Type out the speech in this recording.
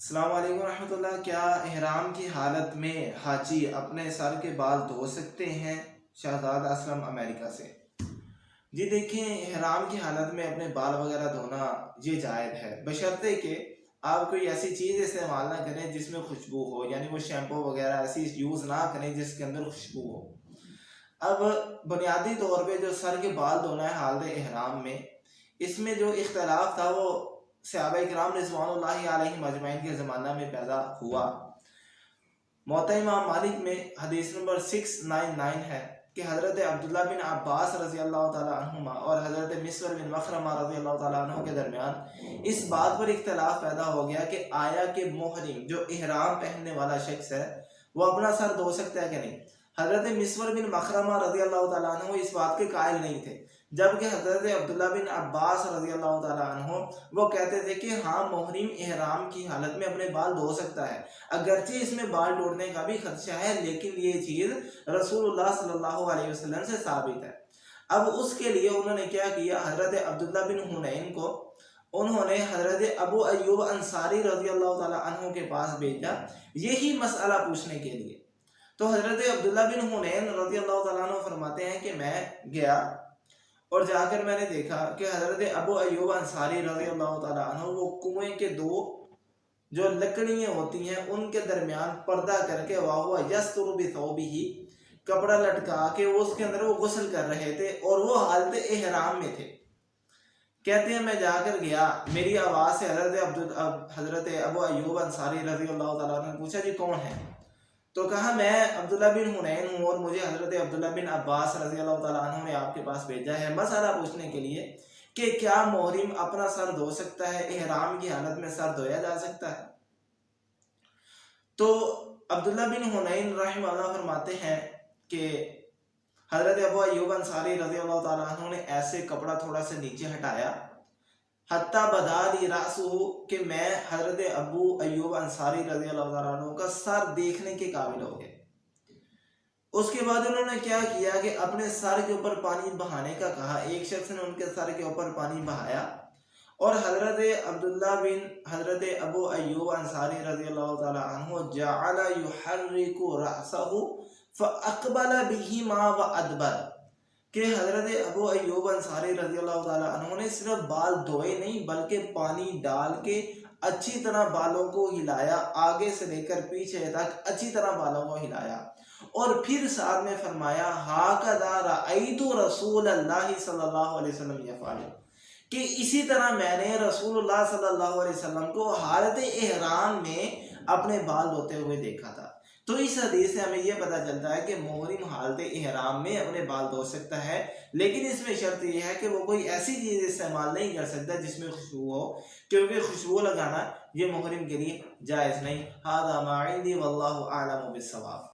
السلام علیکم ورحمۃ اللہ۔ کیا احرام کی حالت میں حاجی اپنے سر کے بال دھو سکتے ہیں؟ شہزاد اسلم امریکہ سے۔ جی دیکھیں، احرام کی حالت میں اپنے بال وغیرہ دھونا یہ جائز ہے، بشرطے کہ آپ کوئی ایسی چیز استعمال نہ کریں جس میں خوشبو ہو، یعنی وہ شیمپو وغیرہ ایسی یوز نہ کریں جس کے اندر خوشبو ہو۔ اب بنیادی طور پہ جو سر کے بال دھونا ہے حالت احرام میں، اس میں جو اختلاف تھا وہ صحابہ کرام رضوان اللہ علیہم اجمعین کے زمانہ میں پیدا ہوا۔ موطا امام مالک میں حدیث نمبر 699 ہے کہ حضرت عبداللہ بن عباس رضی اللہ تعالیٰ عنہما اور حضرت مسور بن مخرمہ رضی اللہ تعالیٰ عنہ کے درمیان اس بات پر اختلاف پیدا ہو گیا کہ آیا کہ محرم جو احرام پہننے والا شخص ہے وہ اپنا سر دھو سکتا ہے کہ نہیں۔ حضرت مسور بن مخرمہ رضی اللہ تعالیٰ عنہ اس بات کے قائل نہیں تھے، جبکہ حضرت عبداللہ بن عباس رضی اللہ تعالیٰ عنہ وہ کہتے تھے کہ ہاں، محرم احرام کی حالت میں اپنے بال دھو سکتا ہے، اگرچہ اس میں بال ٹوٹنے کا بھی خدشہ ہے، لیکن یہ چیز رسول اللہ صلی اللہ علیہ وسلم سے ثابت ہے۔ اب اس کے لیے انہوں نے کیا کیا، حضرت عبداللہ بن حنین کو انہوں نے حضرت ابو ایوب انصاری رضی اللہ تعالیٰ عنہ کے پاس بھیجا یہی مسئلہ پوچھنے کے لیے۔ تو حضرت عبداللہ بن حنین رضی اللہ تعالیٰ عنہ فرماتے ہیں کہ میں گیا اور جا کر میں نے دیکھا کہ حضرت ابو ایوب انصاری رضی اللہ تعالیٰ عنہ وہ کنویں کے دو جو لکڑیاں ہوتی ہیں ان کے درمیان پردہ کر کے وَهُوَ يَسْتُرُ بِثَوْبِهِ کپڑا لٹکا کے اس کے اندر وہ غسل کر رہے تھے اور وہ حالت احرام میں تھے۔ کہتے ہیں میں جا کر گیا، میری آواز سے حضرت ابو ایوب انصاری رضی اللہ تعالیٰ عنہ نے پوچھا جی کون ہے؟ تو کہا میں عبداللہ بن حنین ہوں اور مجھے حضرت عبداللہ بن عباس رضی اللہ تعالیٰ عنہ نے آپ کے پاس بھیجا ہے مسئلہ پوچھنے کے لیے کہ کیا محرم اپنا سر دھو سکتا ہے، احرام کی حالت میں سر دھویا جا سکتا ہے؟ تو عبداللہ بن حنین رحمہ اللہ فرماتے ہیں کہ حضرت ابو ایوب انصاری رضی اللہ تعالیٰ عنہ نے ایسے کپڑا تھوڑا سا نیچے ہٹایا، حتیٰ بدا لی رأسہ کہ میں حضرت ابو ایوب انصاری رضی اللہ تعالیٰ عنہ کا سر دیکھنے کے قابل ہو گئے۔ اس کے بعد انہوں نے کیا کیا کہ اپنے سر کے اوپر پانی بہانے کا کہا، ایک شخص نے ان کے سر کے اوپر پانی بہایا اور حضرت ابو ایوب انصاری رضی اللہ تعالیٰ عنہ جعل یحرک رأسہ فاقبل بہما وادبر کہ حضرت ابو ایوب انصاری رضی اللہ تعالیٰ عنہ نے صرف بال دھوئے نہیں بلکہ پانی ڈال کے اچھی طرح بالوں کو ہلایا، آگے سے لے کر پیچھے تک اچھی طرح بالوں کو ہلایا اور پھر ساتھ میں فرمایا ہاکذا رأیت رسول اللہ صلی اللہ علیہ وسلم یفعل کہ اسی طرح میں نے رسول اللہ صلی اللہ علیہ وسلم کو حالت احرام میں اپنے بال دھوتے ہوئے دیکھا تھا۔ تو اس حدیث سے ہمیں یہ پتہ چلتا ہے کہ محرم حالت احرام میں اپنے بال دھو سکتا ہے، لیکن اس میں شرط یہ ہے کہ وہ کوئی ایسی چیز استعمال نہیں کر سکتا جس میں خوشبو ہو، کیونکہ خوشبو لگانا یہ محرم کے لیے جائز نہیں۔ ھذا ما عندی واللہ اعلم بالصواب۔